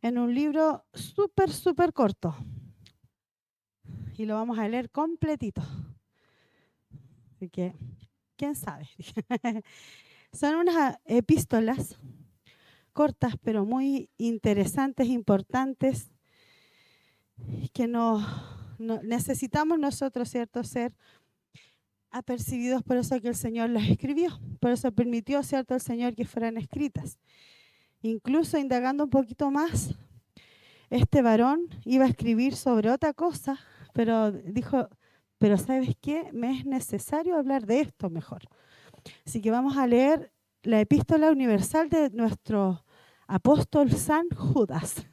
en un libro súper corto. Y lo vamos a leer completito. Así que, ¿quién sabe? Son unas epístolas cortas, pero muy interesantes, importantes, que necesitamos nosotros, ¿cierto?, ser apercibidos. Por eso que el Señor las escribió. Por eso permitió, ¿cierto?, el Señor que fueran escritas. Incluso indagando un poquito más, este varón iba a escribir sobre otra cosa, pero dijo, pero ¿sabes qué? Me es necesario hablar de esto mejor. Así que vamos a leer la epístola universal de nuestro apóstol San Judas,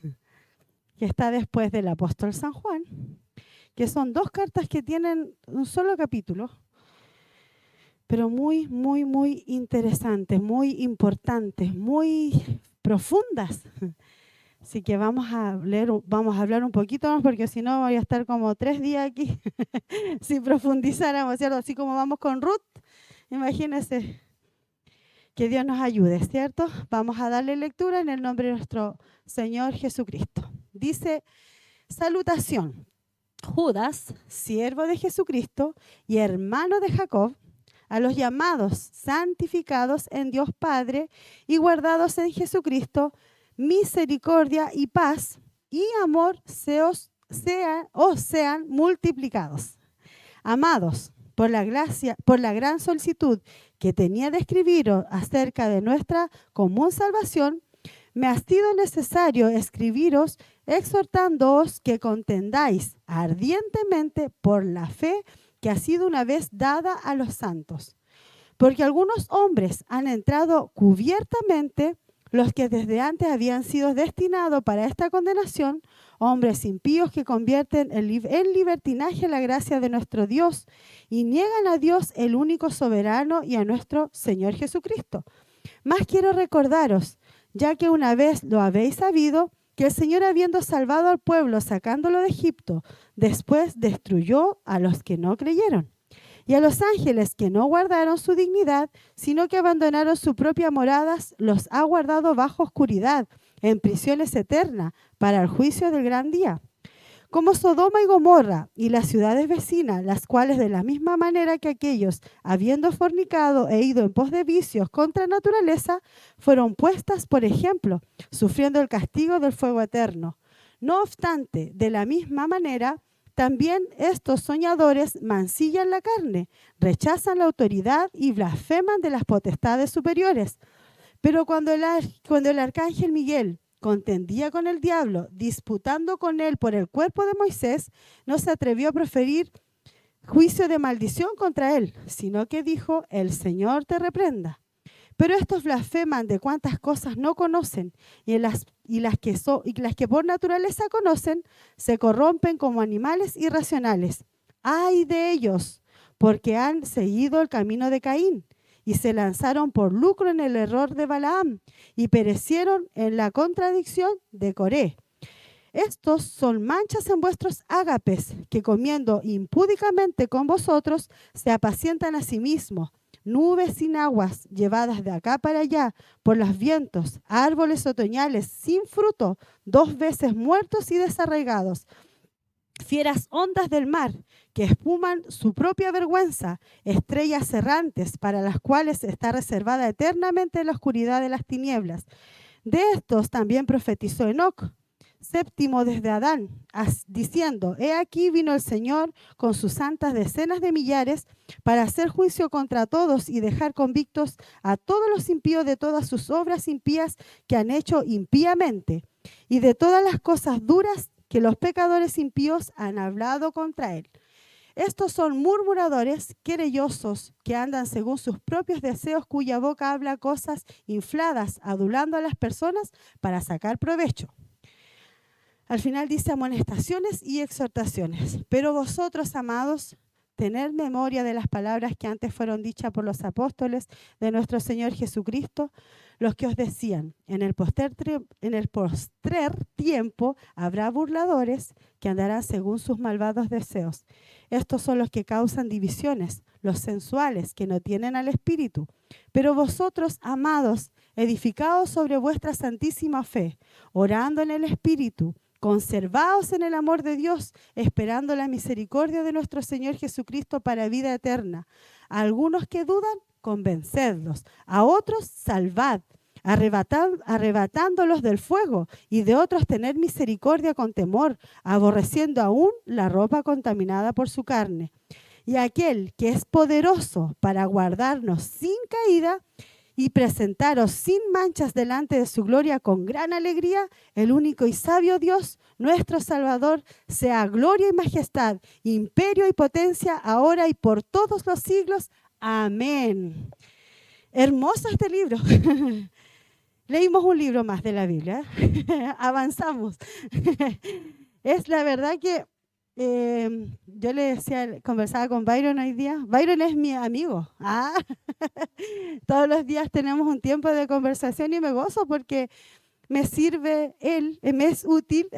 que está después del apóstol San Juan, que son dos cartas que tienen un solo capítulo, pero muy interesantes, muy importantes, muy profundas. Así que vamos a hablar un poquito más, porque si no voy a estar como 3 días aquí si profundizáramos, ¿cierto? Así como vamos con Ruth, imagínense. Que Dios nos ayude, ¿cierto? Vamos a darle lectura en el nombre de nuestro Señor Jesucristo. Dice, salutación. Judas, siervo de Jesucristo y hermano de Jacob, a los llamados, santificados en Dios Padre y guardados en Jesucristo, misericordia y paz y amor sean multiplicados. Amados, por la gracia, por la gran solicitud que tenía de escribiros acerca de nuestra común salvación, me ha sido necesario escribiros exhortándoos que contendáis ardientemente por la fe que ha sido una vez dada a los santos. Porque algunos hombres han entrado cubiertamente, los que desde antes habían sido destinados para esta condenación, hombres impíos que convierten en libertinaje la gracia de nuestro Dios y niegan a Dios el único soberano y a nuestro Señor Jesucristo. Mas quiero recordaros, ya que una vez lo habéis sabido, que el Señor, habiendo salvado al pueblo sacándolo de Egipto, después destruyó a los que no creyeron. Y a los ángeles que no guardaron su dignidad, sino que abandonaron su propia morada, los ha guardado bajo oscuridad, en prisiones eternas, para el juicio del gran día. Como Sodoma y Gomorra y las ciudades vecinas, las cuales de la misma manera que aquellos, habiendo fornicado e ido en pos de vicios contra naturaleza, fueron puestas por ejemplo, sufriendo el castigo del fuego eterno. No obstante, de la misma manera, también estos soñadores mancillan la carne, rechazan la autoridad y blasfeman de las potestades superiores. Pero cuando el arcángel Miguel contendía con el diablo, disputando con él por el cuerpo de Moisés, no se atrevió a proferir juicio de maldición contra él, sino que dijo, el Señor te reprenda. Pero estos blasfeman de cuantas cosas no conocen, y las que por naturaleza conocen, se corrompen como animales irracionales. ¡Ay de ellos! Porque han seguido el camino de Caín, y se lanzaron por lucro en el error de Balaam, y perecieron en la contradicción de Coré. Estos son manchas en vuestros ágapes, que comiendo impúdicamente con vosotros, se apacientan a sí mismos. Nubes sin aguas, llevadas de acá para allá por los vientos, árboles otoñales sin fruto, 2 veces muertos y desarraigados. Fieras ondas del mar, que espuman su propia vergüenza, estrellas errantes, para las cuales está reservada eternamente la oscuridad de las tinieblas. De estos también profetizó Enoc, séptimo desde Adán, diciendo, he aquí vino el Señor con sus santas decenas de millares para hacer juicio contra todos y dejar convictos a todos los impíos de todas sus obras impías que han hecho impíamente y de todas las cosas duras que los pecadores impíos han hablado contra él. Estos son murmuradores, querellosos, que andan según sus propios deseos, cuya boca habla cosas infladas, adulando a las personas para sacar provecho. Al final dice amonestaciones y exhortaciones. Pero vosotros, amados, tened memoria de las palabras que antes fueron dichas por los apóstoles de nuestro Señor Jesucristo, los que os decían, en el postrer tiempo habrá burladores que andarán según sus malvados deseos. Estos son los que causan divisiones, los sensuales, que no tienen al Espíritu. Pero vosotros, amados, edificados sobre vuestra santísima fe, orando en el Espíritu, conservaos en el amor de Dios, esperando la misericordia de nuestro Señor Jesucristo para vida eterna. A algunos que dudan, convencedlos. A otros, salvad, arrebatándolos del fuego, y de otros tener misericordia con temor, aborreciendo aún la ropa contaminada por su carne. Y aquel que es poderoso para guardarnos sin caída y presentaros sin manchas delante de su gloria con gran alegría, el único y sabio Dios, nuestro Salvador, sea gloria y majestad, imperio y potencia, ahora y por todos los siglos. Amén. Hermoso este libro. Leímos un libro más de la Biblia. Avanzamos. Es la verdad que yo le decía, conversaba con Byron hoy día. Byron es mi amigo. Todos los días tenemos un tiempo de conversación y me gozo porque me sirve él, me es útil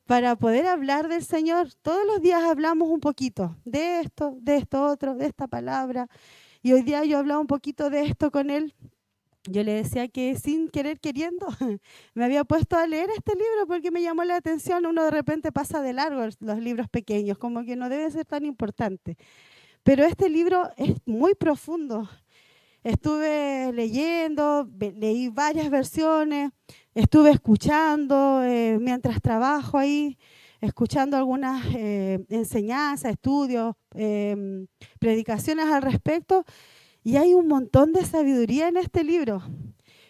para poder hablar del Señor. Todos los días hablamos un poquito de esto otro, de esta palabra. Y hoy día yo hablaba un poquito de esto con él. Yo le decía que sin querer queriendo me había puesto a leer este libro porque me llamó la atención. Uno de repente pasa de largo los libros pequeños, como que no debe ser tan importante. Pero este libro es muy profundo. Estuve leyendo, leí varias versiones, estuve escuchando mientras trabajo ahí, escuchando algunas enseñanzas, estudios, predicaciones al respecto. Y hay un montón de sabiduría en este libro.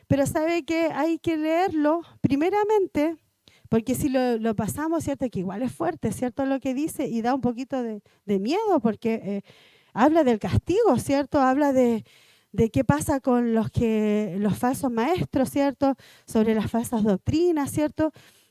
Pero sabe que hay que leerlo primeramente, porque si lo pasamos, ¿cierto? Que igual es fuerte, ¿cierto? Lo que dice y da un poquito de miedo, porque habla del castigo, ¿cierto? Habla de qué pasa con los falsos maestros, ¿cierto? Sobre las falsas doctrinas, ¿cierto?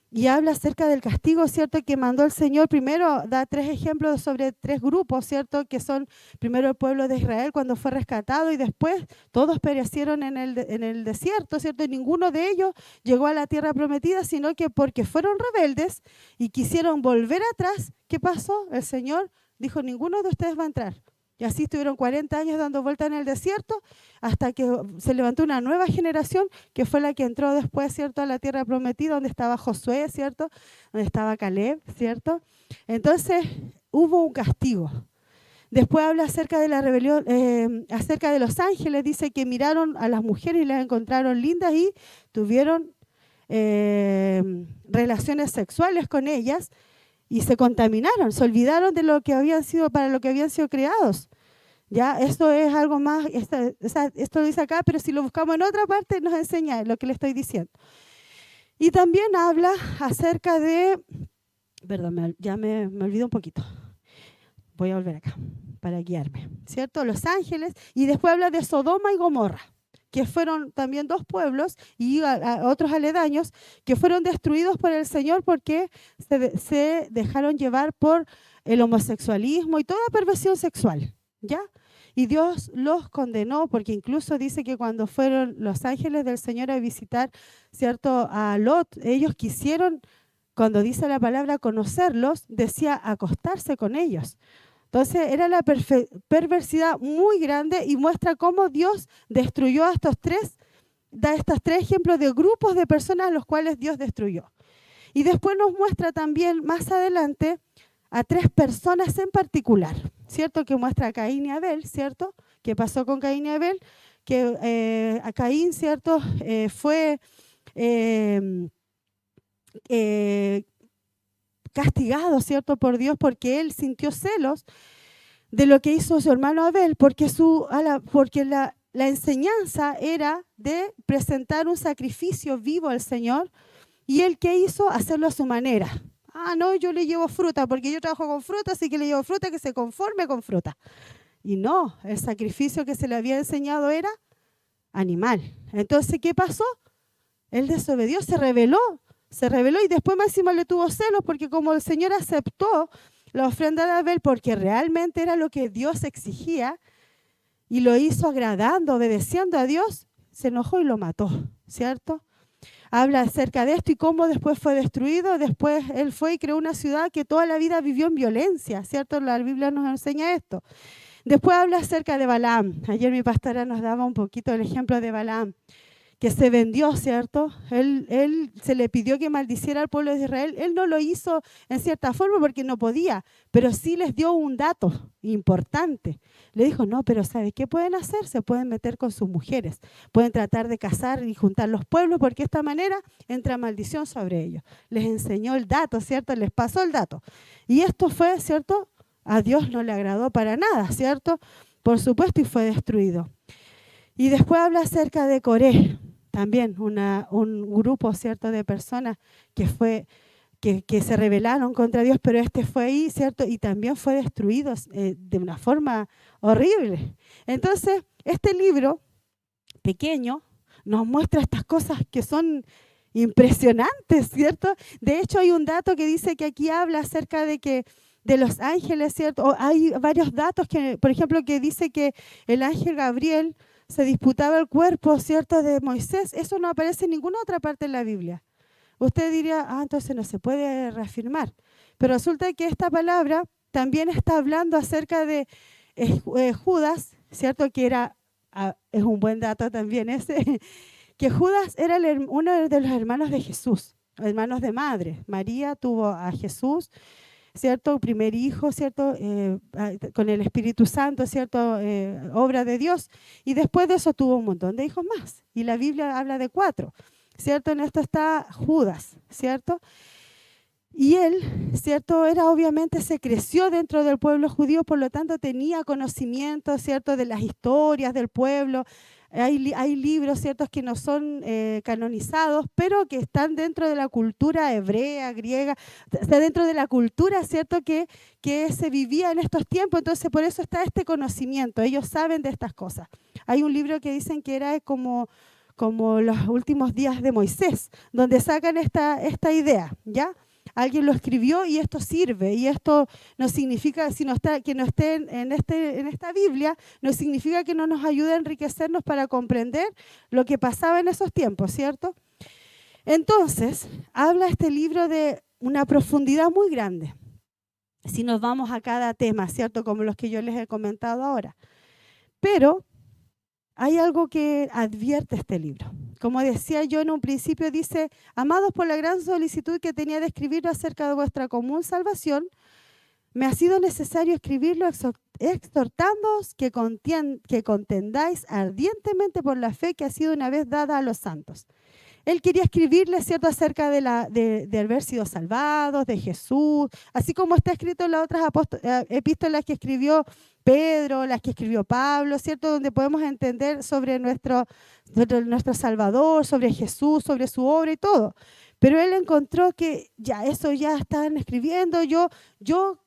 Y habla acerca del castigo, ¿cierto?, que mandó el Señor. Primero da 3 ejemplos sobre 3 grupos, ¿cierto?, que son primero el pueblo de Israel cuando fue rescatado y después todos perecieron en el desierto, ¿cierto? Y ninguno de ellos llegó a la tierra prometida, sino que porque fueron rebeldes y quisieron volver atrás, ¿qué pasó? El Señor dijo, ninguno de ustedes va a entrar. Y así estuvieron 40 años dando vuelta en el desierto hasta que se levantó una nueva generación que fue la que entró después, ¿cierto?, a la tierra prometida, donde estaba Josué, ¿cierto?, donde estaba Caleb, ¿cierto? Entonces hubo un castigo. Después habla acerca de la rebelión, acerca de los ángeles. Dice que miraron a las mujeres y las encontraron lindas y tuvieron relaciones sexuales con ellas. Y se contaminaron, se olvidaron de lo que habían sido, para lo que habían sido creados. Ya, esto es algo más, esto lo dice acá, pero si lo buscamos en otra parte nos enseña lo que le estoy diciendo. Y también habla acerca de, perdón, ya me olvidé un poquito. Voy a volver acá para guiarme, ¿cierto? Los ángeles, y después habla de Sodoma y Gomorra, que fueron también 2 pueblos y a otros aledaños que fueron destruidos por el Señor porque se dejaron llevar por el homosexualismo y toda perversión sexual, ¿ya? Y Dios los condenó porque incluso dice que cuando fueron los ángeles del Señor a visitar, ¿cierto?, a Lot, ellos quisieron, cuando dice la palabra conocerlos, decía acostarse con ellos. Entonces era la perversidad muy grande y muestra cómo Dios destruyó a da estos 3 ejemplos de grupos de personas a los cuales Dios destruyó. Y después nos muestra también más adelante a 3 personas en particular, ¿cierto? Que muestra a Caín y Abel, ¿cierto? ¿Qué pasó con Caín y Abel? Que a Caín, ¿cierto? Fue castigado, ¿cierto?, por Dios porque él sintió celos de lo que hizo su hermano Abel, porque la enseñanza era de presentar un sacrificio vivo al Señor, y él, ¿qué hizo? Hacerlo a su manera. No, yo le llevo fruta porque yo trabajo con fruta, así que le llevo fruta, que se conforme con fruta. Y no, el sacrificio que se le había enseñado era animal. Entonces, ¿qué pasó? Él desobedió, se rebeló y después más encima le tuvo celos porque como el Señor aceptó la ofrenda de Abel porque realmente era lo que Dios exigía y lo hizo agradando, obedeciendo a Dios, se enojó y lo mató, ¿cierto? Habla acerca de esto y cómo después fue destruido. Después él fue y creó una ciudad que toda la vida vivió en violencia, ¿cierto? La Biblia nos enseña esto. Después habla acerca de Balaam. Ayer mi pastora nos daba un poquito el ejemplo de Balaam, que se vendió, ¿cierto? Él se le pidió que maldiciera al pueblo de Israel. Él no lo hizo en cierta forma porque no podía, pero sí les dio un dato importante. Le dijo, no, pero ¿sabes qué pueden hacer? Se pueden meter con sus mujeres, pueden tratar de casar y juntar los pueblos porque de esta manera entra maldición sobre ellos. Les enseñó el dato, ¿cierto? Les pasó el dato. Y esto fue, ¿cierto? A Dios no le agradó para nada, ¿cierto? Por supuesto, y fue destruido. Y después habla acerca de Coré, también un grupo, ¿cierto?, de personas que se rebelaron contra Dios, pero este fue ahí, ¿cierto? Y también fue destruido de una forma horrible. Entonces, este libro pequeño nos muestra estas cosas que son impresionantes, ¿cierto? De hecho, hay un dato que dice que aquí habla acerca de los ángeles, ¿cierto? O hay varios datos, que, por ejemplo, que dice que el ángel Gabriel se disputaba el cuerpo, ¿cierto?, de Moisés. Eso no aparece en ninguna otra parte en la Biblia. Usted diría, entonces no se puede reafirmar. Pero resulta que esta palabra también está hablando acerca de Judas, ¿cierto?, que es un buen dato también ese, que Judas era uno de los hermanos de Jesús, hermanos de madre. María tuvo a Jesús, ¿cierto? Primer hijo, ¿cierto? Con el Espíritu Santo, ¿cierto? Obra de Dios. Y después de eso tuvo un montón de hijos más. Y la Biblia habla de 4, ¿cierto? En esto está Judas, ¿cierto? Y él, ¿cierto? Obviamente se creció dentro del pueblo judío, por lo tanto tenía conocimiento, ¿cierto?, de las historias del pueblo. Hay libros, ¿ciertos?, que no son canonizados, pero que están dentro de la cultura hebrea, griega, está dentro de la cultura, ¿cierto?, que se vivía en estos tiempos. Entonces, por eso está este conocimiento. Ellos saben de estas cosas. Hay un libro que dicen que era como los últimos días de Moisés, donde sacan esta idea, ¿ya? Alguien lo escribió y esto sirve, y esto no significa, que no esté en esta Biblia, no significa que no nos ayude a enriquecernos para comprender lo que pasaba en esos tiempos, ¿cierto? Entonces, habla este libro de una profundidad muy grande, si nos vamos a cada tema, ¿cierto?, como los que yo les he comentado ahora. Pero hay algo que advierte este libro. Como decía yo en un principio, dice, amados, por la gran solicitud que tenía de escribirlo acerca de vuestra común salvación, me ha sido necesario escribirlo exhortándoos que contendáis ardientemente por la fe que ha sido una vez dada a los santos. Él quería escribirle, ¿cierto?, acerca de haber sido salvados, de Jesús, así como está escrito en las otras epístolas que escribió Pedro, las que escribió Pablo, ¿cierto?, donde podemos entender sobre nuestro Salvador, sobre Jesús, sobre su obra y todo. Pero él encontró que eso ya están escribiendo. Dios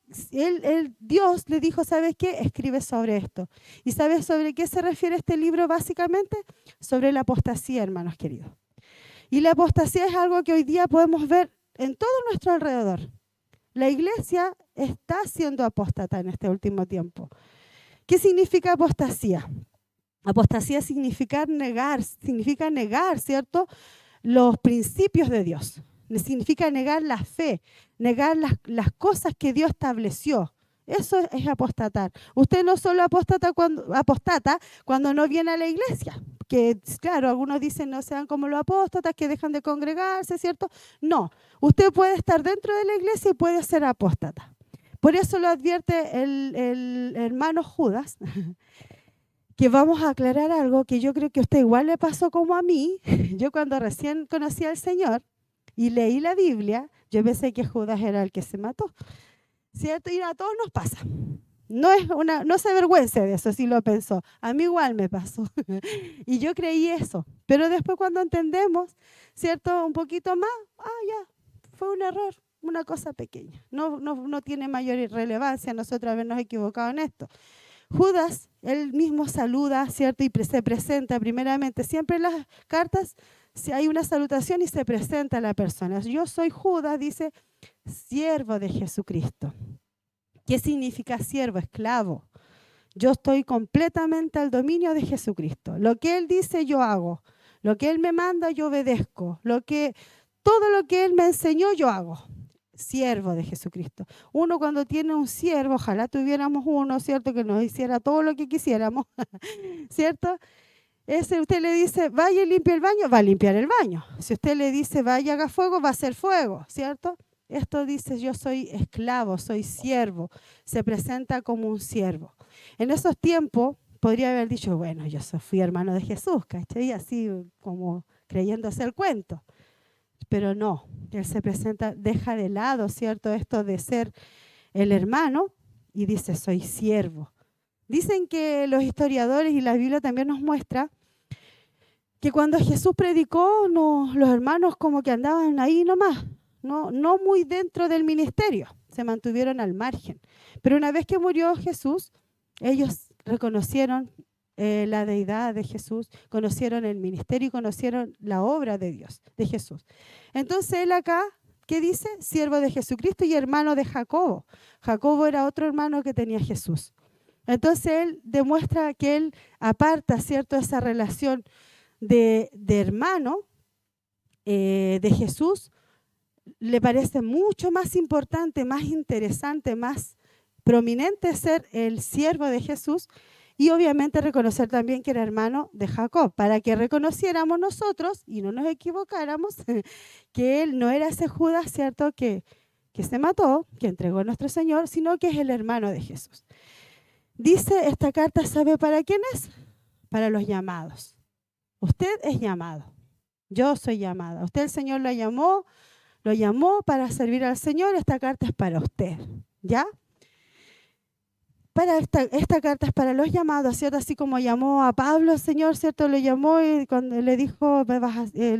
le dijo, ¿sabes qué? Escribe sobre esto. ¿Y sabes sobre qué se refiere este libro básicamente? Sobre la apostasía, hermanos queridos. Y la apostasía es algo que hoy día podemos ver en todo nuestro alrededor. La iglesia está siendo apóstata en este último tiempo. ¿Qué significa apostasía? Apostasía significa negar, ¿cierto?, los principios de Dios. Significa negar la fe, negar las cosas que Dios estableció. Eso es apostatar. Usted no solo apostata cuando no viene a la iglesia, que claro, algunos dicen no sean como los apóstatas que dejan de congregarse, ¿cierto? No, usted puede estar dentro de la iglesia y puede ser apóstata. Por eso lo advierte el hermano Judas, que vamos a aclarar algo que yo creo que a usted igual le pasó como a mí. Yo cuando recién conocí al Señor y leí la Biblia, yo pensé que Judas era el que se mató, ¿cierto? Y a todos nos pasa. No se avergüence de eso si lo pensó. A mí igual me pasó. Y yo creí eso. Pero después cuando entendemos, ¿cierto?, un poquito más, ya, fue un error, una cosa pequeña. No tiene mayor relevancia nosotros habernos equivocado en esto. Judas, él mismo saluda, ¿cierto? Y se presenta primeramente. Siempre en las cartas si hay una salutación y se presenta a la persona. Yo soy Judas, dice, siervo de Jesucristo. ¿Qué significa siervo? Esclavo. Yo estoy completamente al dominio de Jesucristo. Lo que Él dice, yo hago. Lo que Él me manda, yo obedezco. Todo lo que Él me enseñó, yo hago. siervo de Jesucristo. Uno cuando tiene un siervo, ojalá tuviéramos uno, ¿cierto? Que nos hiciera todo lo que quisiéramos, ¿cierto? Ese usted le dice, vaya y limpie el baño, va a limpiar el baño. Si usted le dice, vaya y haga fuego, va a hacer fuego, ¿cierto? Esto dice, yo soy esclavo, soy siervo. Se presenta como un siervo. En esos tiempos podría haber dicho, bueno, yo fui hermano de Jesús, ¿cachai? Así como creyéndose el cuento. Pero no, él se presenta, deja de lado, ¿cierto? Esto de ser el hermano y dice, soy siervo. Dicen que los historiadores y la Biblia también nos muestra que cuando Jesús predicó, los hermanos como que andaban ahí nomás, no muy dentro del ministerio, se mantuvieron al margen. Pero una vez que murió Jesús, ellos reconocieron la deidad de Jesús, conocieron el ministerio y conocieron la obra de Dios, de Jesús. Entonces él acá, ¿qué dice? Siervo de Jesucristo y hermano de Jacobo. Jacobo era otro hermano que tenía Jesús. Entonces él demuestra que él aparta, ¿cierto?, esa relación de hermano de Jesús. Le parece mucho más importante, más interesante, más prominente ser el siervo de Jesús y obviamente reconocer también que era hermano de Jacob, para que reconociéramos nosotros y no nos equivocáramos que él no era ese Judas, ¿cierto?, que se mató, que entregó a nuestro Señor, sino que es el hermano de Jesús. Dice esta carta, ¿sabe para quién es? Para los llamados. Usted es llamado. Yo soy llamada. Usted el Señor lo llamó para servir al Señor. Esta carta es para usted. ¿Ya? Esta carta es para los llamados, ¿cierto? Así como llamó a Pablo el Señor, ¿cierto? Lo llamó y cuando le dijo,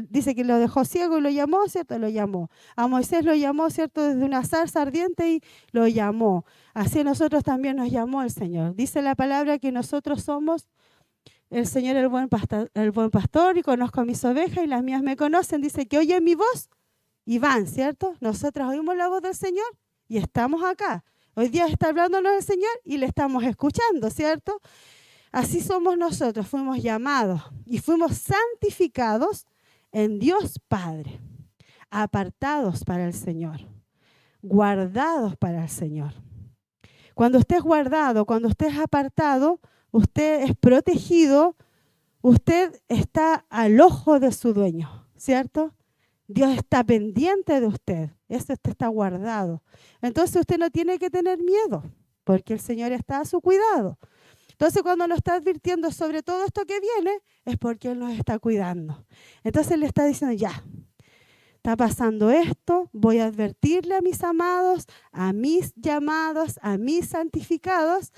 dice que lo dejó ciego y lo llamó, ¿cierto? Lo llamó. A Moisés lo llamó, ¿cierto? Desde una zarza ardiente y lo llamó. Así a nosotros también nos llamó el Señor. Dice la palabra que nosotros somos el Señor el buen pastor y conozco a mis ovejas y las mías me conocen. Dice que oyen mi voz y van, ¿cierto? Nosotros oímos la voz del Señor y estamos acá. Hoy día está hablándonos el Señor y le estamos escuchando, ¿cierto? Así somos nosotros, fuimos llamados y fuimos santificados en Dios Padre, apartados para el Señor, guardados para el Señor. Cuando usted es guardado, cuando usted es apartado, usted es protegido, usted está al ojo de su dueño, ¿cierto? Dios está pendiente de usted, usted está guardado. Entonces usted no tiene que tener miedo, porque el Señor está a su cuidado. Entonces cuando nos está advirtiendo sobre todo esto que viene, es porque Él nos está cuidando. Entonces Él le está diciendo, ya, está pasando esto, voy a advertirle a mis amados, a mis llamados, a mis santificados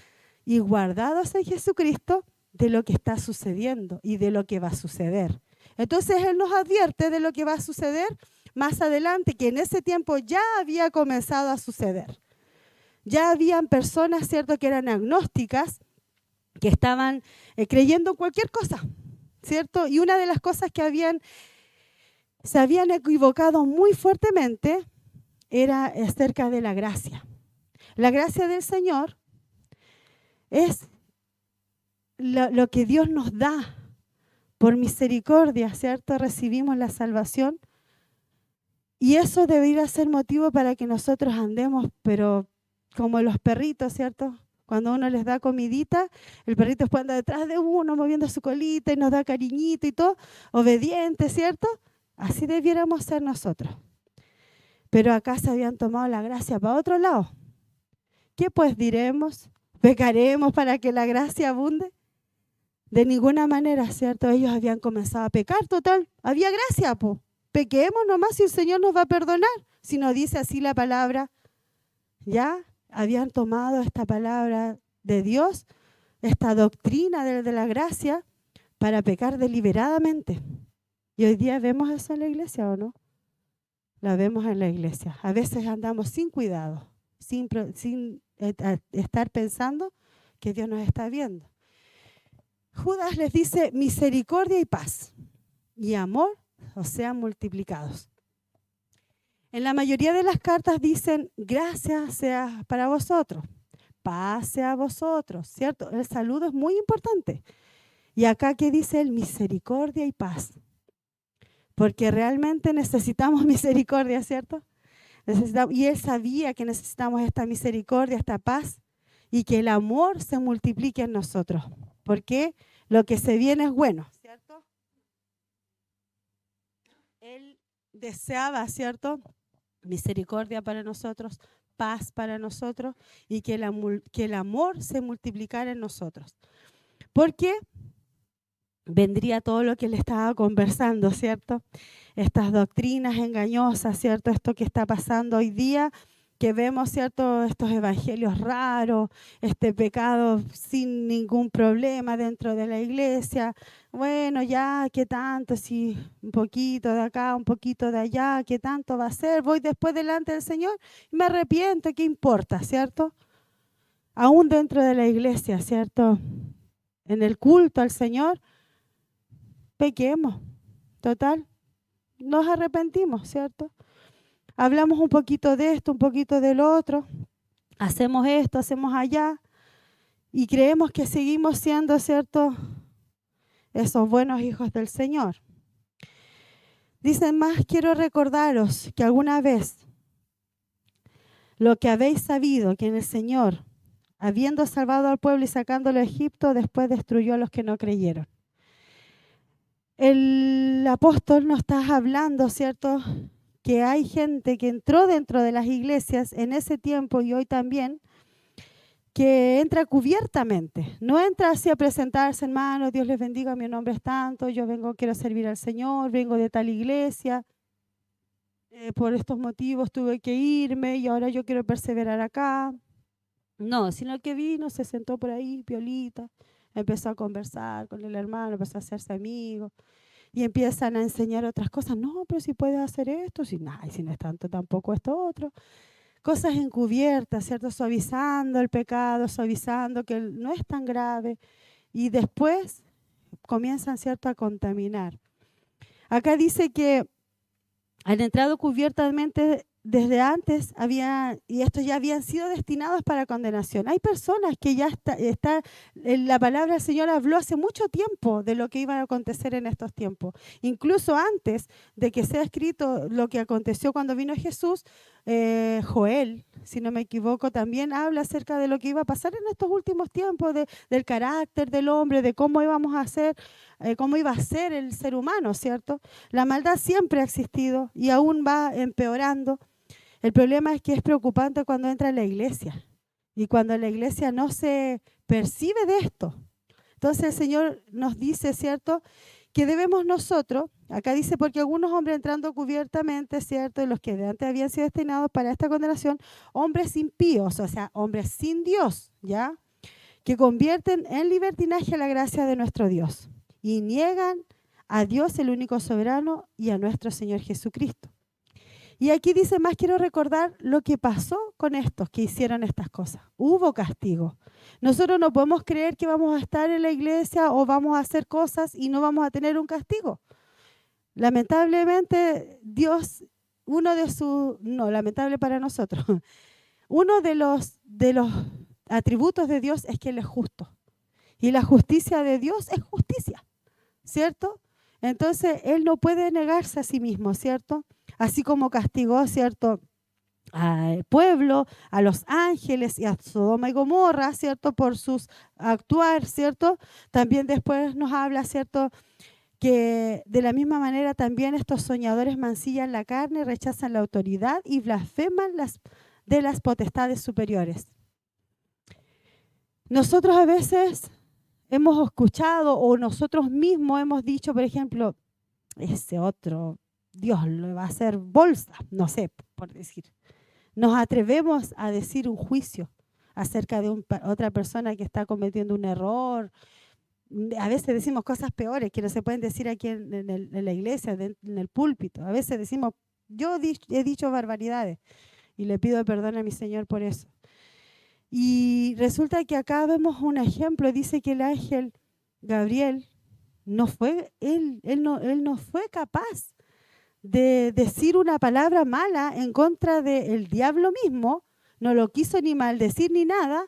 y guardados en Jesucristo de lo que está sucediendo y de lo que va a suceder. Entonces Él nos advierte de lo que va a suceder más adelante, que en ese tiempo ya había comenzado a suceder. Ya habían personas, ¿cierto?, que eran agnósticas, que estaban creyendo en cualquier cosa, ¿cierto? Y una de las cosas que se habían equivocado muy fuertemente era acerca de la gracia. La gracia del Señor es lo que Dios nos da. Por misericordia, ¿cierto? Recibimos la salvación. Y eso debería ser motivo para que nosotros andemos, pero como los perritos, ¿cierto? Cuando uno les da comidita, el perrito después anda detrás de uno, moviendo su colita y nos da cariñito y todo, obediente, ¿cierto? Así debiéramos ser nosotros. Pero acá se habían tomado la gracia para otro lado. ¿Qué pues diremos? ¿Pecaremos para que la gracia abunde? De ninguna manera, ¿cierto? Ellos habían comenzado a pecar, total. Había gracia, po. Pequemos nomás si el Señor nos va a perdonar. Si nos dice así la palabra, ya habían tomado esta palabra de Dios, esta doctrina de la gracia, para pecar deliberadamente. Y hoy día vemos eso en la iglesia, ¿o no? La vemos en la iglesia. A veces andamos sin cuidado, sin estar pensando que Dios nos está viendo. Judas les dice misericordia y paz y amor os sean multiplicados. En la mayoría de las cartas dicen gracias sea para vosotros, paz sea a vosotros, ¿cierto? El saludo es muy importante. Y acá que dice el misericordia y paz, porque realmente necesitamos misericordia, ¿cierto? Y Él sabía que necesitamos esta misericordia, esta paz, y que el amor se multiplique en nosotros. Porque lo que se viene es bueno, ¿cierto? Él deseaba, ¿cierto?, misericordia para nosotros, paz para nosotros, y que el amor se multiplicara en nosotros. Porque vendría todo lo que le estaba conversando, ¿cierto? Estas doctrinas engañosas, ¿cierto? Esto que está pasando hoy día, que vemos, ¿cierto?, estos evangelios raros, este pecado sin ningún problema dentro de la iglesia. Bueno, ya, ¿qué tanto? Si un poquito de acá, un poquito de allá, ¿qué tanto va a ser? Voy después delante del Señor y me arrepiento, ¿qué importa? ¿Cierto? Aún dentro de la iglesia, ¿cierto? En el culto al Señor, pequemos, total, nos arrepentimos, ¿cierto? Hablamos un poquito de esto, un poquito del otro, hacemos esto, hacemos allá, y creemos que seguimos siendo, ¿cierto?, esos buenos hijos del Señor. Dicen más, quiero recordaros que alguna vez lo que habéis sabido, que en el Señor, habiendo salvado al pueblo y sacándolo de Egipto, después destruyó a los que no creyeron. El apóstol nos está hablando, ¿cierto?, que hay gente que entró dentro de las iglesias en ese tiempo y hoy también, que entra cubiertamente, no entra así a presentarse, hermano, Dios les bendiga, mi nombre es tanto, yo quiero servir al Señor, vengo de tal iglesia, por estos motivos tuve que irme y ahora yo quiero perseverar acá. No, sino que vino, se sentó por ahí, piolita, empezó a conversar con el hermano, empezó a hacerse amigo. Y empiezan a enseñar otras cosas. No, pero si puedes hacer esto, si no es tanto tampoco esto otro. Cosas encubiertas, ¿cierto? Suavizando el pecado, suavizando que no es tan grave. Y después comienzan, ¿cierto?, a contaminar. Acá dice que han entrado cubiertamente desde antes, y estos ya habían sido destinados para condenación. Hay personas que ya la palabra del Señor habló hace mucho tiempo de lo que iba a acontecer en estos tiempos. Incluso antes de que sea escrito lo que aconteció cuando vino Jesús, Joel, si no me equivoco, también habla acerca de lo que iba a pasar en estos últimos tiempos, del carácter del hombre, de cómo íbamos a ser, cómo iba a ser el ser humano, ¿cierto? La maldad siempre ha existido y aún va empeorando. El problema es que es preocupante cuando entra en la iglesia y cuando la iglesia no se percibe de esto. Entonces el Señor nos dice, ¿cierto?, que debemos nosotros, acá dice, porque algunos hombres entrando cubiertamente, ¿cierto?, los que de antes habían sido destinados para esta condenación, hombres impíos, o sea, hombres sin Dios, ¿ya?, que convierten en libertinaje la gracia de nuestro Dios y niegan a Dios, el único soberano, y a nuestro Señor Jesucristo. Y aquí dice más, quiero recordar lo que pasó con estos que hicieron estas cosas. Hubo castigo. Nosotros no podemos creer que vamos a estar en la iglesia o vamos a hacer cosas y no vamos a tener un castigo. Lamentablemente, Dios, lamentable para nosotros, uno de los atributos de Dios es que Él es justo. Y la justicia de Dios es justicia, ¿cierto? Entonces, Él no puede negarse a sí mismo, ¿cierto? Así como castigó, ¿cierto?, al pueblo, a los ángeles y a Sodoma y Gomorra, ¿cierto?, por sus actuar, ¿cierto? También después nos habla, ¿cierto?, que de la misma manera también estos soñadores mancillan la carne, rechazan la autoridad y blasfeman de las potestades superiores. Nosotros a veces hemos escuchado o nosotros mismos hemos dicho, por ejemplo, ese otro Dios le va a hacer bolsa, no sé, por decir. Nos atrevemos a decir un juicio acerca de otra persona que está cometiendo un error. A veces decimos cosas peores que no se pueden decir aquí en la iglesia, en el púlpito. A veces decimos, yo he dicho barbaridades y le pido perdón a mi Señor por eso. Y resulta que acá vemos un ejemplo, dice que el ángel Gabriel no fue capaz de decir una palabra mala en contra del diablo mismo, no lo quiso ni maldecir ni nada,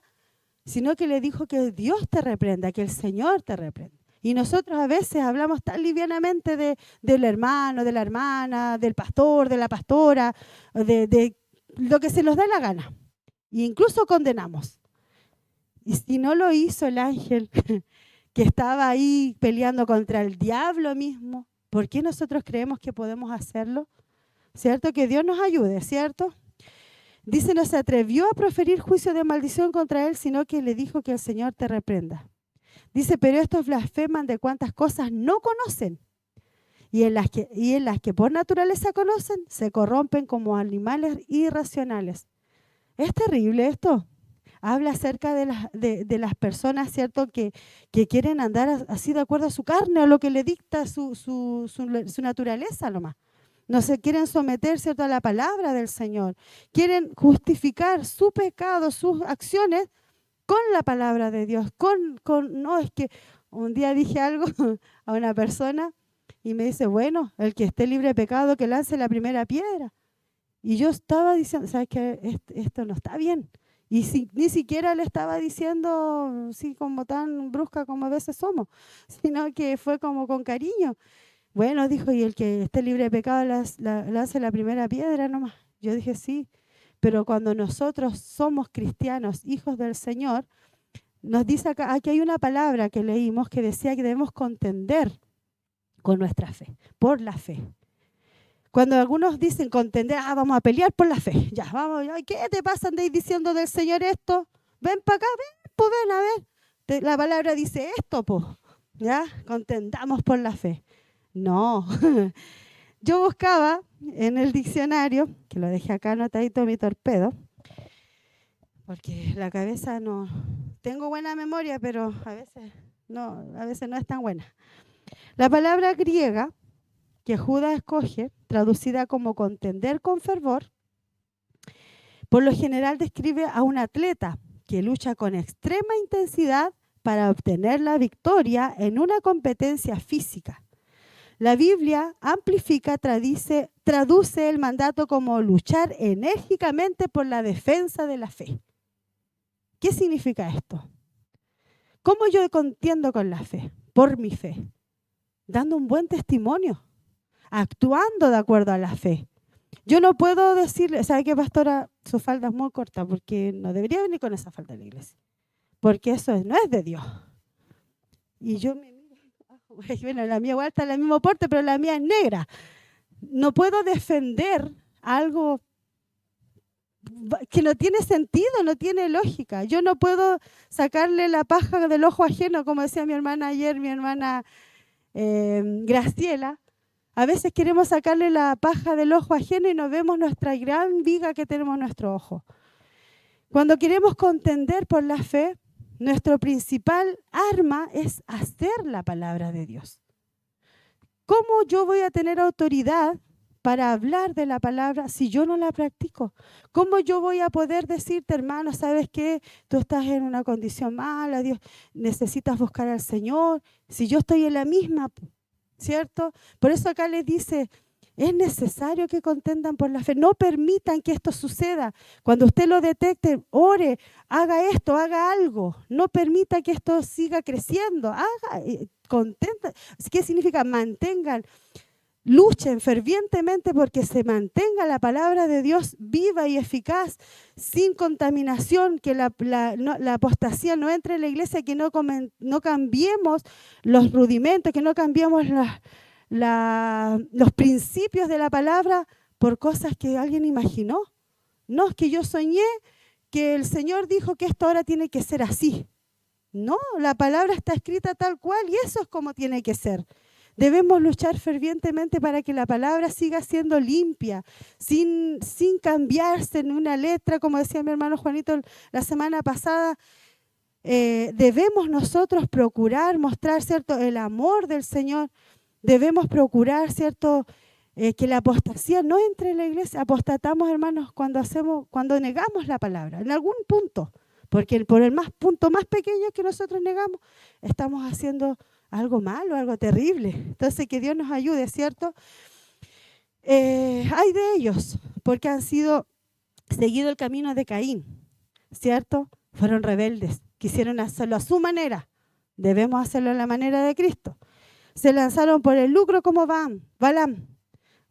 sino que le dijo que Dios te reprenda, que el Señor te reprenda. Y nosotros a veces hablamos tan livianamente del hermano, de la hermana, del pastor, de la pastora, lo que se nos da la gana. E incluso condenamos. Y si no lo hizo el ángel que estaba ahí peleando contra el diablo mismo, ¿por qué nosotros creemos que podemos hacerlo? ¿Cierto? Que Dios nos ayude, ¿cierto? Dice, no se atrevió a proferir juicio de maldición contra él, sino que le dijo que el Señor te reprenda. Dice, pero estos blasfeman de cuantas cosas no conocen. Y en las que por naturaleza conocen, se corrompen como animales irracionales. Es terrible esto. Habla acerca de las personas, ¿cierto?, que quieren andar así de acuerdo a su carne o lo que le dicta su naturaleza nomás. No se quieren someter, ¿cierto?, a la palabra del Señor. Quieren justificar su pecado, sus acciones con la palabra de Dios. No, es que un día dije algo a una persona y me dice, bueno, el que esté libre de pecado que lance la primera piedra. Y yo estaba diciendo, ¿sabes qué? Esto no está bien. Y ni siquiera le estaba diciendo, sí, como tan brusca como a veces somos, sino que fue como con cariño. Bueno, dijo, y el que esté libre de pecado lance la primera piedra nomás. Yo dije, sí, pero cuando nosotros somos cristianos, hijos del Señor, nos dice acá, aquí hay una palabra que leímos que decía que debemos contender con nuestra fe, por la fe. Cuando algunos dicen contender, vamos a pelear por la fe. Ya, vamos, ¿qué te pasa? ¿Andáis diciendo del Señor esto? Ven para acá, ven a ver. La palabra dice esto, pues. ¿Ya? Contendamos por la fe. No. Yo buscaba en el diccionario, que lo dejé acá anotadito en mi torpedo, porque la cabeza no... Tengo buena memoria, pero a veces no es tan buena. La palabra griega que Judas escoge, traducida como contender con fervor, por lo general describe a un atleta que lucha con extrema intensidad para obtener la victoria en una competencia física. La Biblia amplifica, traduce el mandato como luchar enérgicamente por la defensa de la fe. ¿Qué significa esto? ¿Cómo yo contiendo con la fe? Por mi fe. Dando un buen testimonio. Actuando de acuerdo a la fe. Yo no puedo decirle, ¿sabe qué, pastora? Su falda es muy corta porque no debería venir con esa falda a la iglesia. Porque eso no es de Dios. Y yo me miro, bueno, la mía igual está en el mismo porte, pero la mía es negra. No puedo defender algo que no tiene sentido, no tiene lógica. Yo no puedo sacarle la paja del ojo ajeno, como decía mi hermana ayer, mi hermana Graciela. A veces queremos sacarle la paja del ojo ajeno y no vemos nuestra gran viga que tenemos en nuestro ojo. Cuando queremos contender por la fe, nuestro principal arma es hacer la palabra de Dios. ¿Cómo yo voy a tener autoridad para hablar de la palabra si yo no la practico? ¿Cómo yo voy a poder decirte, hermano, sabes que tú estás en una condición mala, Dios, necesitas buscar al Señor, si yo estoy en la misma, ¿cierto? Por eso acá les dice, es necesario que contendan por la fe. No permitan que esto suceda. Cuando usted lo detecte, ore, haga esto, haga algo. No permita que esto siga creciendo. Contenta. ¿Qué significa? Mantengan, luchen fervientemente porque se mantenga la palabra de Dios viva y eficaz, sin contaminación, que la apostasía no entre en la iglesia, que no cambiemos los rudimentos, que no cambiemos los principios de la palabra por cosas que alguien imaginó. No, es que yo soñé que el Señor dijo que esto ahora tiene que ser así. No, la palabra está escrita tal cual y eso es como tiene que ser. Debemos luchar fervientemente para que la palabra siga siendo limpia, sin cambiarse en una letra, como decía mi hermano Juanito la semana pasada. Debemos nosotros procurar mostrar, ¿cierto?, el amor del Señor. Debemos procurar, ¿cierto?, que la apostasía no entre en la iglesia. Apostatamos, hermanos, cuando negamos la palabra, en algún punto. Porque por el punto más pequeño que nosotros negamos, estamos haciendo algo malo, algo terrible. Entonces, que Dios nos ayude, ¿cierto? Hay de ellos, porque han seguido el camino de Caín, ¿cierto? Fueron rebeldes, quisieron hacerlo a su manera. Debemos hacerlo a la manera de Cristo. Se lanzaron por el lucro como Balaam.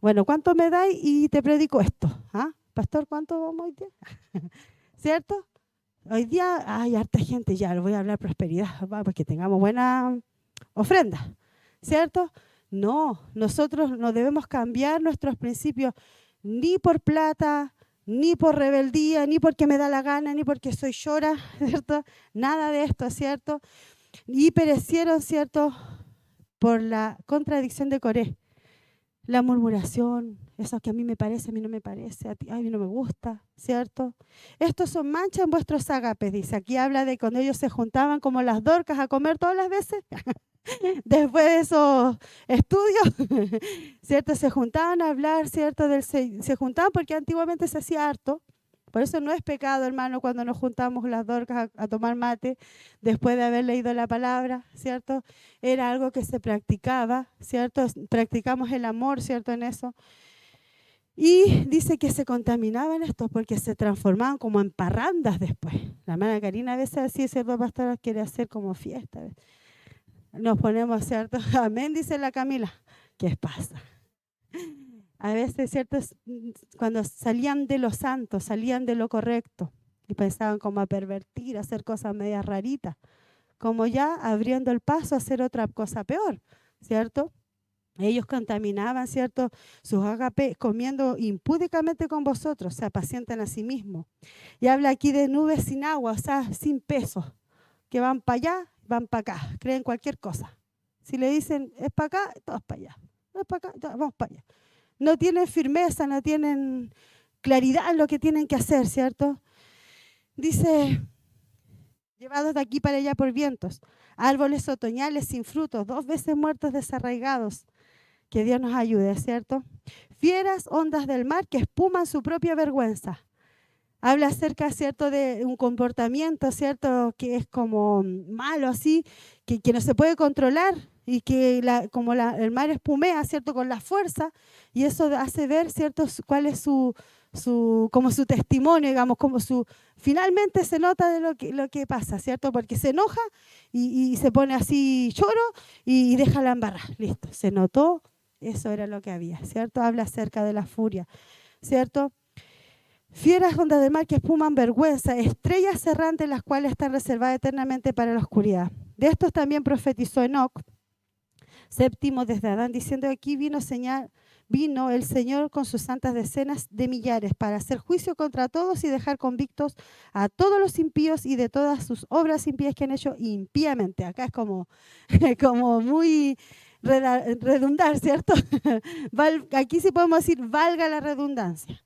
Bueno, ¿cuánto me dais y te predico esto? Pastor, ¿cuánto vamos hoy día? ¿Cierto? Hoy día hay harta gente, ya le voy a hablar prosperidad, porque tengamos buena ofrenda, ¿cierto? No, nosotros no debemos cambiar nuestros principios ni por plata, ni por rebeldía, ni porque me da la gana, ni porque soy llora, ¿cierto? Nada de esto, ¿cierto? Y perecieron, ¿cierto? Por la contradicción de Coré. La murmuración, eso que a mí me parece, a mí no me parece, a mí no me gusta, ¿cierto? Estos son manchas en vuestros ágapes, dice. Aquí habla de cuando ellos se juntaban como las Dorcas a comer todas las veces. Después de esos estudios, ¿cierto? Se juntaban a hablar, ¿cierto? Se juntaban porque antiguamente se hacía harto. Por eso no es pecado, hermano, cuando nos juntamos las Dorcas a tomar mate después de haber leído la palabra, ¿cierto? Era algo que se practicaba, ¿cierto? Practicamos el amor, ¿cierto? En eso. Y dice que se contaminaban estos porque se transformaban como en parrandas después. La hermana Karina a veces así, ¿cierto? Pastora quiere hacer como fiesta. Nos ponemos, ¿cierto? Amén, dice la Camila. ¿Qué pasa? A veces, ¿cierto? Cuando salían de lo santo, salían de lo correcto y pensaban como a pervertir, a hacer cosas medias raritas, como ya abriendo el paso a hacer otra cosa peor, ¿cierto? Ellos contaminaban, ¿cierto? Sus ágapes comiendo impúdicamente con vosotros, se apacientan a sí mismos. Y habla aquí de nubes sin agua, o sea, sin peso, que van para allá, van para acá, creen cualquier cosa. Si le dicen, es para acá, todos para allá. No es para acá, vamos para allá. No tienen firmeza, no tienen claridad en lo que tienen que hacer, ¿cierto? Dice, llevados de aquí para allá por vientos, árboles otoñales sin frutos, 2 veces muertos desarraigados. Que Dios nos ayude, ¿cierto? Fieras ondas del mar que espuman su propia vergüenza. Habla acerca, ¿cierto?, de un comportamiento, ¿cierto?, que es como malo, así, que no se puede controlar y que el mar espumea, ¿cierto?, con la fuerza, y eso hace ver, ¿cierto?, cuál es como su testimonio, digamos, finalmente se nota de lo que pasa, ¿cierto?, porque se enoja y se pone así lloro y deja la embarrada, listo, se notó, eso era lo que había, ¿cierto? Habla acerca de la furia, ¿cierto? Fieras ondas del mar que espuman vergüenza, estrellas errantes las cuales están reservadas eternamente para la oscuridad. De estos también profetizó Enoc, séptimo desde Adán, diciendo: aquí vino el Señor con sus santas decenas de millares para hacer juicio contra todos y dejar convictos a todos los impíos y de todas sus obras impías que han hecho impíamente. Acá es como muy redundar, ¿cierto? Aquí sí podemos decir valga la redundancia.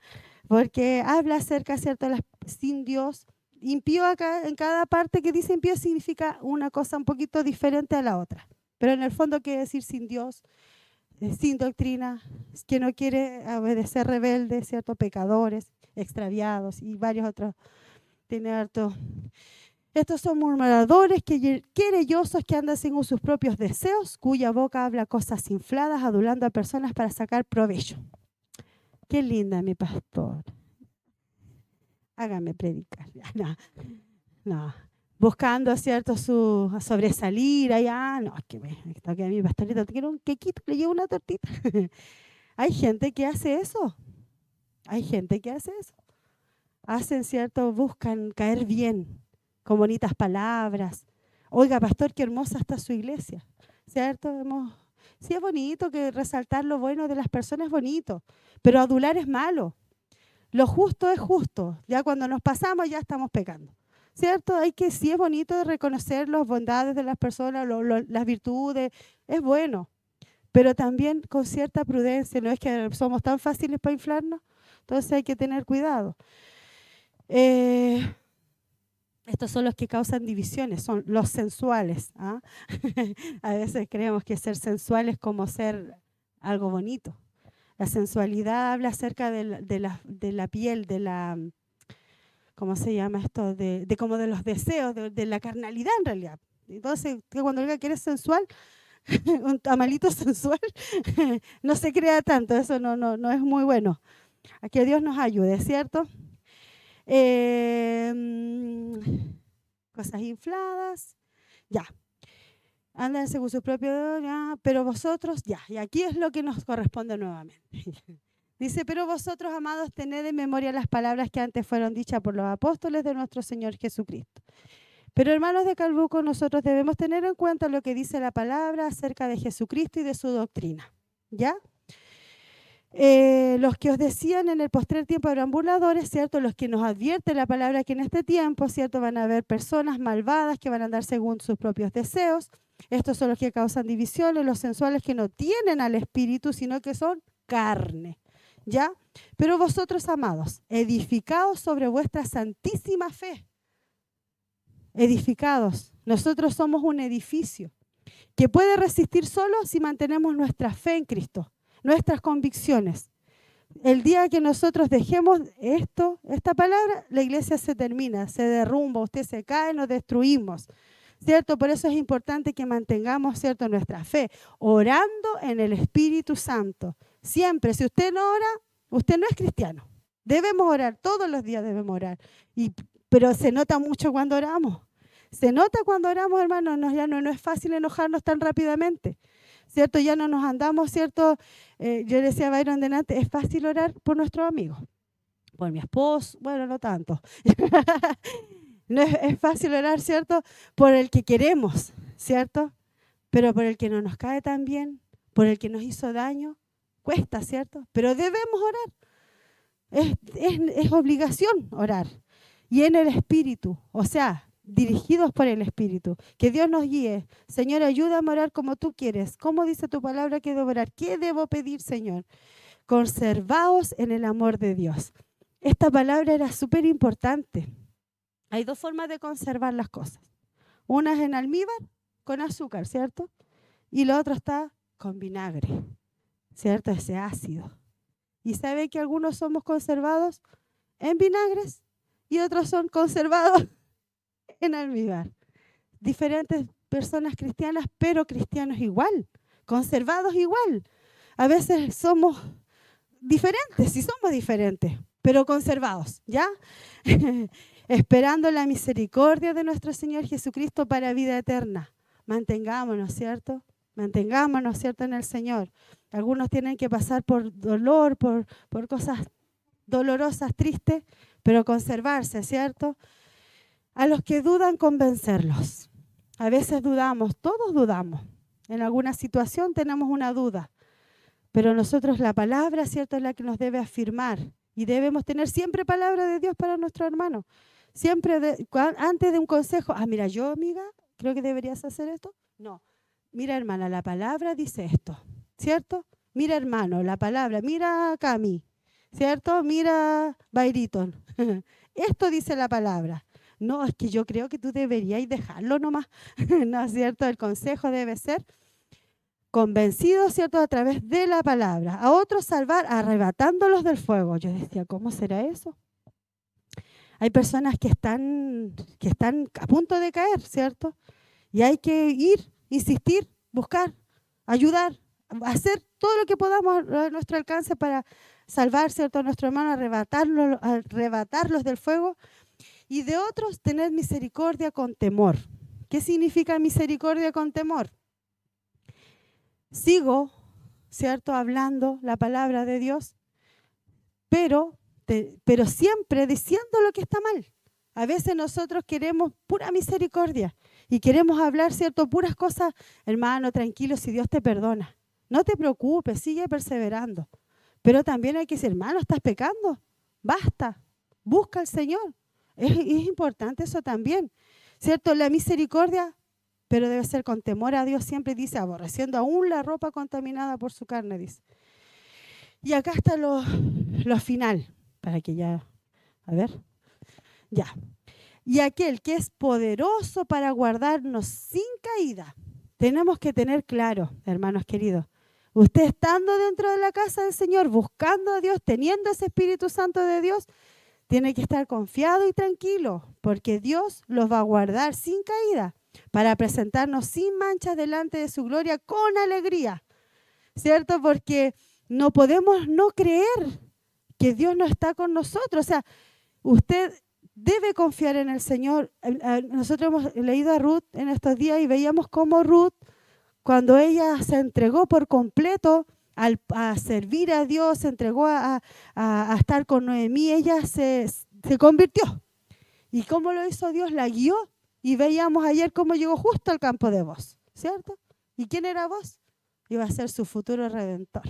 Porque habla acerca, ¿cierto?, sin Dios. Impío acá, en cada parte que dice impío significa una cosa un poquito diferente a la otra. Pero en el fondo quiere decir sin Dios, sin doctrina, que no quiere obedecer, rebelde, ¿cierto?, pecadores, extraviados y varios otros. Tiene harto. Estos son murmuradores, querellosos que andan según sus propios deseos, cuya boca habla cosas infladas, adulando a personas para sacar provecho. Qué linda, mi pastor. Hágame predicar. No. Buscando, ¿cierto?, su sobresalir. Allá, no, que a mi pastorito, te quiero un quequito, le llevo una tortita. Hay gente que hace eso. Hacen, ¿cierto?, buscan caer bien, con bonitas palabras. Oiga, pastor, qué hermosa está su iglesia, ¿cierto? Sí, es bonito que resaltar lo bueno de las personas, es bonito, pero adular es malo. Lo justo es justo. Ya cuando nos pasamos ya estamos pecando, ¿cierto? Sí es bonito reconocer las bondades de las personas, las virtudes, es bueno, pero también con cierta prudencia. No es que somos tan fáciles para inflarnos, entonces hay que tener cuidado. Estos son los que causan divisiones, son los sensuales. ¿Ah? A veces creemos que ser sensual es como ser algo bonito. La sensualidad habla acerca de la piel, ¿cómo se llama esto? Como de los deseos, de la carnalidad en realidad. Entonces, cuando alguien quiere sensual, un tamalito sensual, no se crea tanto, eso no es muy bueno. A que Dios nos ayude, ¿cierto? Cosas infladas, ya. Andan según su propio, ya, pero vosotros, ya. Y aquí es lo que nos corresponde nuevamente. Dice, pero vosotros, amados, tened en memoria las palabras que antes fueron dichas por los apóstoles de nuestro Señor Jesucristo. Pero, hermanos de Calbuco, nosotros debemos tener en cuenta lo que dice la palabra acerca de Jesucristo y de su doctrina. ¿Ya? Los que os decían en el postrer tiempo habrán burladores, ¿cierto? Los que nos advierte la palabra que en este tiempo, ¿cierto? Van a haber personas malvadas que van a andar según sus propios deseos. Estos son los que causan divisiones, los sensuales que no tienen al Espíritu, sino que son carne. ¿Ya? Pero vosotros, amados, edificados sobre vuestra santísima fe. Edificados. Nosotros somos un edificio que puede resistir solo si mantenemos nuestra fe en Cristo, nuestras convicciones. El día que nosotros dejemos esta palabra, la iglesia se termina, se derrumba, usted se cae, nos destruimos. ¿Cierto? Por eso es importante que mantengamos, ¿cierto?, nuestra fe, orando en el Espíritu Santo. Siempre, si usted no ora, usted no es cristiano. Debemos orar, todos los días debemos orar. Pero se nota mucho cuando oramos. Se nota cuando oramos, hermanos, ya no es fácil enojarnos tan rápidamente. ¿Cierto? Ya no nos andamos, ¿cierto? Yo le decía a Byron delante, es fácil orar por nuestros amigos. Por mi esposo, bueno, no tanto. No es fácil orar, ¿cierto? Por el que queremos, ¿cierto? Pero por el que no nos cae tan bien, por el que nos hizo daño, cuesta, ¿cierto? Pero debemos orar. Es obligación orar. Y en el Espíritu, o sea, dirigidos por el Espíritu. Que Dios nos guíe. Señor, ayúdame a orar como tú quieres. ¿Cómo dice tu palabra que debo orar? ¿Qué debo pedir, Señor? Conservaos en el amor de Dios. Esta palabra era súper importante. Hay dos formas de conservar las cosas. Una es en almíbar, con azúcar, ¿cierto? Y la otra está con vinagre, ¿cierto? Ese ácido. Y sabe que algunos somos conservados en vinagres y otros son conservados en almíbar. Diferentes personas cristianas, pero cristianos igual, conservados igual. A veces somos diferentes, sí somos diferentes, pero conservados, ¿ya? Esperando la misericordia de nuestro Señor Jesucristo para vida eterna. Mantengámonos, ¿cierto? Mantengámonos, ¿cierto?, en el Señor. Algunos tienen que pasar por dolor, por cosas dolorosas, tristes, pero conservarse, ¿cierto? A los que dudan, convencerlos. A veces dudamos, todos dudamos. En alguna situación tenemos una duda. Pero nosotros la palabra, ¿cierto?, es la que nos debe afirmar. Y debemos tener siempre palabra de Dios para nuestro hermano. Siempre, antes de un consejo, mira, yo, amiga, creo que deberías hacer esto. No, mira, hermana, la palabra dice esto, ¿cierto? Mira, hermano, la palabra, mira, Cami, ¿cierto? Mira, Byriton. Esto dice la palabra. No, es que yo creo que tú deberías dejarlo nomás. ¿No es cierto? El consejo debe ser convencido, ¿cierto?, a través de la palabra. A otros salvar arrebatándolos del fuego. Yo decía, ¿cómo será eso? Hay personas que están a punto de caer, ¿cierto? Y hay que ir, insistir, buscar, ayudar, hacer todo lo que podamos a nuestro alcance para salvar, ¿cierto?, a nuestro hermano, arrebatarlos del fuego. Y de otros, tener misericordia con temor. ¿Qué significa misericordia con temor? Sigo, ¿cierto?, hablando la palabra de Dios, pero siempre diciendo lo que está mal. A veces nosotros queremos pura misericordia y queremos hablar, ¿cierto?, puras cosas. Hermano, tranquilo, si Dios te perdona. No te preocupes, sigue perseverando. Pero también hay que decir, hermano, estás pecando. Basta, busca al Señor. Es importante eso también, ¿cierto? La misericordia, pero debe ser con temor a Dios. Siempre dice, aborreciendo aún la ropa contaminada por su carne, dice. Y acá está lo final, para que ya, a ver, ya. Y aquel que es poderoso para guardarnos sin caída. Tenemos que tener claro, hermanos queridos, usted estando dentro de la casa del Señor, buscando a Dios, teniendo ese Espíritu Santo de Dios, tiene que estar confiado y tranquilo, porque Dios los va a guardar sin caída para presentarnos sin manchas delante de su gloria con alegría, ¿cierto? Porque no podemos no creer que Dios no está con nosotros. O sea, usted debe confiar en el Señor. Nosotros hemos leído a Ruth en estos días y veíamos cómo Ruth, cuando ella se entregó por completo a servir a Dios, se entregó a estar con Noemí, ella se convirtió. ¿Y cómo lo hizo Dios? La guió. Y veíamos ayer cómo llegó justo al campo de Booz, ¿cierto? ¿Y quién era Booz? Iba a ser su futuro redentor.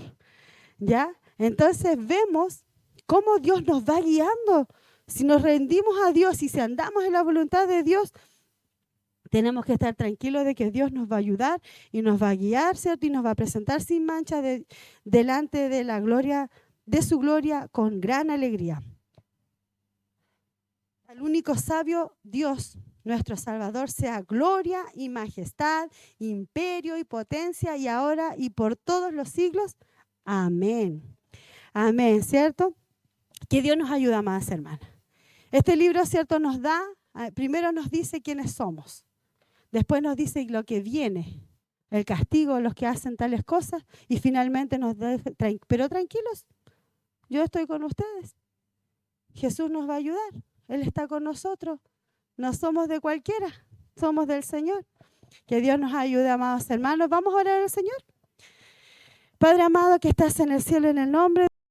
¿Ya? Entonces vemos cómo Dios nos va guiando. Si nos rendimos a Dios y si andamos en la voluntad de Dios, tenemos que estar tranquilos de que Dios nos va a ayudar y nos va a guiar, ¿cierto? Y nos va a presentar sin mancha delante de la gloria, de su gloria, con gran alegría. Al único sabio Dios, nuestro Salvador, sea gloria y majestad, imperio y potencia, y ahora y por todos los siglos. Amén. Amén, ¿cierto? Que Dios nos ayude, amadas hermanas. Este libro, ¿cierto?, nos da, primero nos dice quiénes somos. Después nos dice lo que viene, el castigo a los que hacen tales cosas, y finalmente nos dice, pero tranquilos, yo estoy con ustedes. Jesús nos va a ayudar, Él está con nosotros. No somos de cualquiera, somos del Señor. Que Dios nos ayude, amados hermanos. Vamos a orar al Señor. Padre amado que estás en el cielo, en el nombre